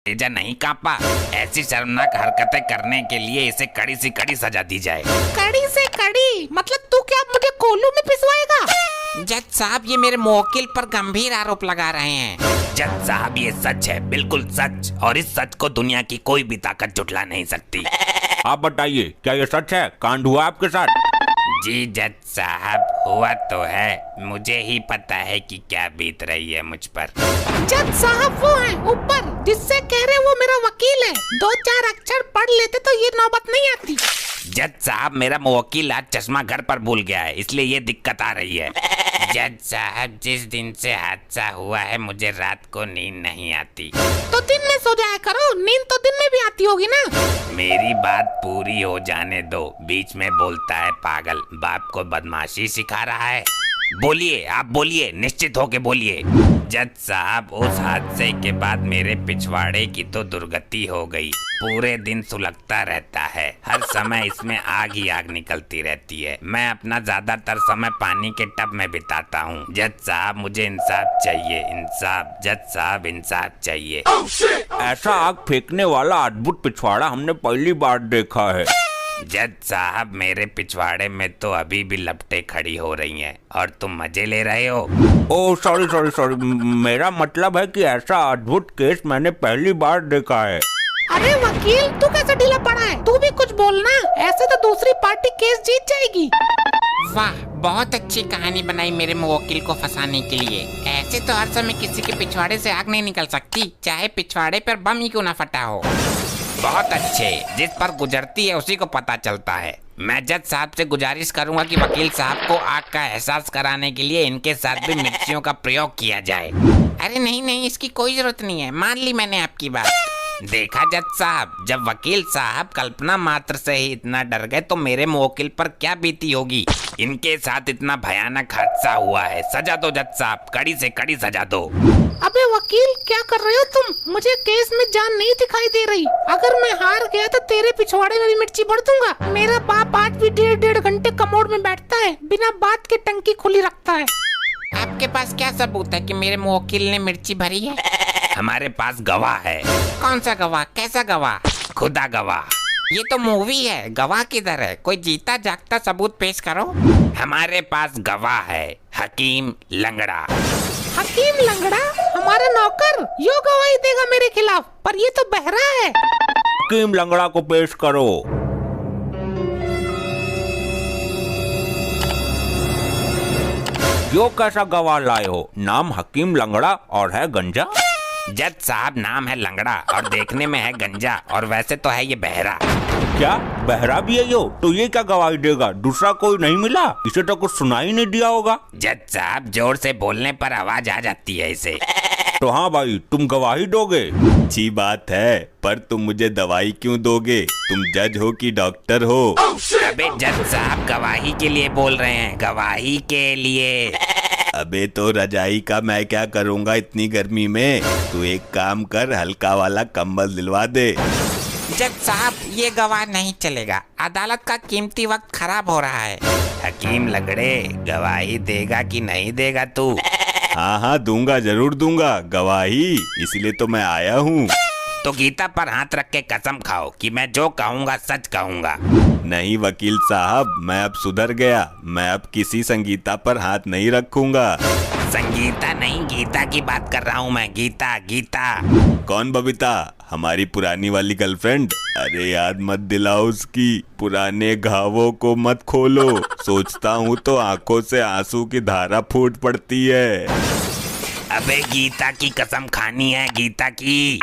कलेजा नहीं कांपा? ऐसी शर्मनाक हरकतें करने के लिए इसे कड़ी से कड़ी सजा दी जाए। कड़ी से कड़ी मतलब तू क्या मुझे कोल्हू में पिसवाएगा? जज साहब, ये मेरे मुवक्किल पर गंभीर आरोप लगा रहे हैं। जज साहब, ये सच है, बिल्कुल सच, और इस सच को दुनिया की कोई भी ताकत झुठला नहीं सकती। आप बताइए, क्या ये सच है? कांड हुआ आपके साथ? जी जज साहब, हुआ तो है। मुझे ही पता है कि क्या बीत रही है मुझ पर। जज साहब वो है ऊपर, जिससे कह रहे वो मेरा वकील है। 2-4 अक्षर पढ़ लेते तो ये नौबत नहीं आती। जज साहब, मेरा मुवक्किल आज चश्मा घर पर भूल गया है, इसलिए ये दिक्कत आ रही है। जज साहब, जिस दिन से हादसा हुआ है मुझे रात को नींद नहीं आती। तो दिन में सो जाया करो, नींद तो दिन में भी आती होगी ना। मेरी बात पूरी हो जाने दो, बीच में बोलता है पागल। बाप को बदमाशी सिखा रहा है। बोलिए, आप बोलिए, निश्चित होके बोलिए। जज साहब, उस हादसे के बाद मेरे पिछवाड़े की तो दुर्गति हो गई। पूरे दिन सुलगता रहता है, हर समय इसमें आग ही आग निकलती रहती है। मैं अपना ज्यादातर समय पानी के टब में बिताता हूँ। जज साहब, मुझे इंसाफ चाहिए, इंसाफ। जज साहब, इंसाफ चाहिए। ऐसा आग फेंकने वाला अद्भुत पिछवाड़ा हमने पहली बार देखा है। जज साहब, मेरे पिछवाड़े में तो अभी भी लपटें खड़ी हो रही हैं और तुम मजे ले रहे हो। ओह सॉरी, मेरा मतलब है कि ऐसा अद्भुत केस मैंने पहली बार देखा है। अरे वकील, तू कैसे ढीला पड़ा है? तू भी कुछ बोलना, ऐसे तो दूसरी पार्टी केस जीत जाएगी। वाह, बहुत अच्छी कहानी बनाई मेरे मुवक्किल को फंसाने के लिए। ऐसे तो हर समय किसी के पिछवाड़े से आग नहीं निकल सकती, चाहे पिछवाड़े पर बम ही क्यों ना फटा हो। बहुत अच्छे, जिस पर गुजरती है उसी को पता चलता है। मैं जज साहब से गुजारिश करूंगा कि वकील साहब को आग का एहसास कराने के लिए इनके साथ भी मिर्चियों का प्रयोग किया जाए। अरे नहीं, इसकी कोई जरूरत नहीं है, मान ली मैंने आपकी बात। देखा जज साहब, जब वकील साहब कल्पना मात्र से ही इतना डर गए तो मेरे मुवक्किल पर क्या बीती होगी। इनके साथ इतना भयानक हादसा हुआ है। सजा दो जज साहब, कड़ी से कड़ी सजा दो। अबे वकील, क्या कर रहे हो तुम? मुझे केस में जान नहीं दिखाई दे रही। अगर मैं हार गया तो तेरे पिछवाड़े में भी मिर्ची भर दूंगा। मेरा बाप आज भी 1.5 घंटे कमोड में बैठता है, बिना बात के टंकी खुली रखता है। आपके पास क्या सबूत है कि मेरे मुवक्किल ने मिर्ची भरी है? हमारे पास गवाह है। कौन सा गवाह? कैसा गवाह? खुदा गवाह। ये तो मूवी है, गवाह किधर है? कोई जीता जागता सबूत पेश करो। हमारे पास गवाह है, हकीम लंगड़ा। हकीम लंगड़ा हमारा नौकर, यो गवाही देगा मेरे खिलाफ, पर ये तो बहरा है। हकीम लंगड़ा को पेश करो। यो कैसा गवाह लाए हो? नाम हकीम लंगड़ा और है गंजा? जज साहब, नाम है लंगड़ा और देखने में है गंजा, और वैसे तो है ये बहरा। क्या बहरा भी है यो? तो ये क्या गवाही देगा? दूसरा कोई नहीं मिला? इसे तो कुछ सुनाई नहीं दिया होगा। जज साहब, जोर से बोलने पर आवाज आ जाती है इसे। तो हाँ भाई, तुम गवाही दोगे? अच्छी बात है, पर तुम मुझे दवाई क्यों दोगे? तुम जज हो कि डॉक्टर हो? अबे जज साहब, गवाही के लिए बोल रहे हैं, गवाही के लिए। अबे तो रजाई का मैं क्या करूँगा इतनी गर्मी में? तू एक काम कर, हल्का वाला कंबल दिलवा दे। जज साहब, ये गवाह नहीं चलेगा, अदालत का कीमती वक्त खराब हो रहा है। हकीम लंगड़े, गवाही देगा कि नहीं देगा तू? हाँ, दूंगा, जरूर दूंगा गवाही, इसलिए तो मैं आया हूँ। तो गीता पर हाथ रख के कसम खाओ कि मैं जो कहूँगा सच कहूँगा। नहीं वकील साहब, मैं अब सुधर गया। मैं अब किसी संगीता पर हाथ नहीं रखूंगा। संगीता नहीं, गीता की बात कर रहा हूँ मैं। गीता, गीता। कौन बबीता? हमारी पुरानी वाली गर्लफ्रेंड? अरे याद मत दिलाओ उसकी, पुराने घावों को मत खोलो। सोचता हूँ तो आंखों से आंसू की धारा फूट पड़ती है। अबे गीता की कसम खानी है, गीता की।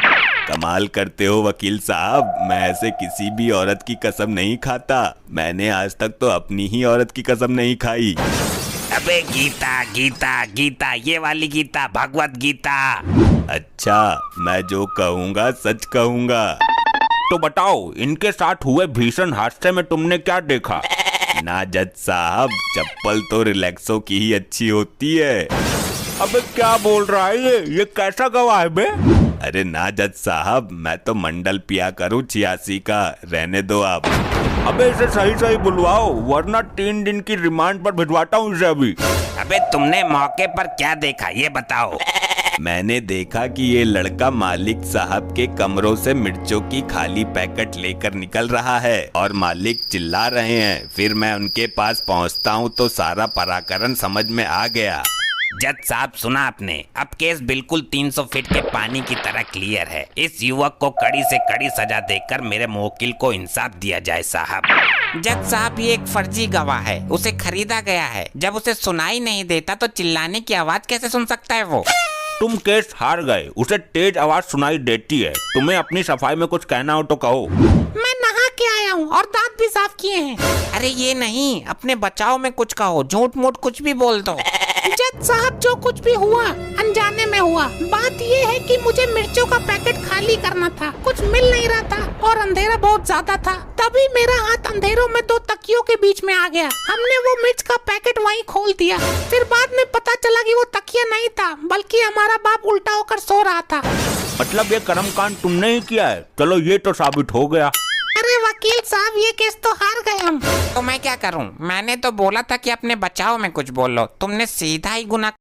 कमाल करते हो वकील साहब, मैं ऐसे किसी भी औरत की कसम नहीं खाता। मैंने आज तक तो अपनी ही औरत की कसम नहीं खाई। अबे गीता, गीता, गीता, ये वाली गीता, भगवत गीता। अच्छा, मैं जो कहूँगा सच कहूँगा। तो बताओ, इनके साथ हुए भीषण हादसे में तुमने क्या देखा? ना जज साहब, चप्पल तो रिलैक्सो की ही अच्छी होती है। अबे क्या बोल रहा है ये कैसा गवाह है बे? अरे ना जज साहब, मैं तो मंडल पिया करूँ 86 का, रहने दो आप। अबे इसे सही सही बुलवाओ, वरना 3 दिन की रिमांड पर भिजवाता हूँ इसे अभी। अबे तुमने मौके पर क्या देखा ये बताओ। मैंने देखा कि ये लड़का मालिक साहब के कमरों से मिर्चों की खाली पैकेट लेकर निकल रहा है और मालिक चिल्ला रहे हैं। फिर मैं उनके पास पहुंचता हूं तो सारा पराकरण समझ में आ गया। जज साहब सुना आपने, अब केस बिल्कुल 300 फीट के पानी की तरह क्लियर है। इस युवक को कड़ी से कड़ी सजा देकर मेरे मुवक्किल को इंसाफ दिया जाए साहब। जज साहब ये एक फर्जी गवाह है, उसे खरीदा गया है। जब उसे सुनाई नहीं देता तो चिल्लाने की आवाज कैसे सुन सकता है वो? तुम केस हार गए, उसे तेज आवाज सुनाई देती है। तुम्हें अपनी सफाई में कुछ कहना हो तो कहो। मैं नहा के आया हूँ और दांत भी साफ किए हैं। अरे ये नहीं, अपने बचाव में कुछ कहो, झूठ मूठ कुछ भी बोल दो। जज साहब जो कुछ भी हुआ अनजाने में हुआ। बात ये है कि मुझे मिर्चों का पैकेट खाली करना था, कुछ मिल नहीं रहा था और अंधेरा बहुत ज्यादा था। तभी मेरा हाथ अंधेरों में 2 तकियों के बीच में आ गया। हमने वो मिर्च का पैकेट वहीं खोल दिया। फिर बाद में पता चला कि वो तकिया नहीं था बल्कि हमारा बाप उल्टा होकर सो रहा था। मतलब ये कर्मकांड तुमने ही किया है? चलो ये तो साबित हो गया। अरे वकील साहब ये केस तो हार गए हम। तो मैं क्या करूं? मैंने तो बोला था कि अपने बचाव में कुछ बोलो, तुमने सीधा ही गुनाह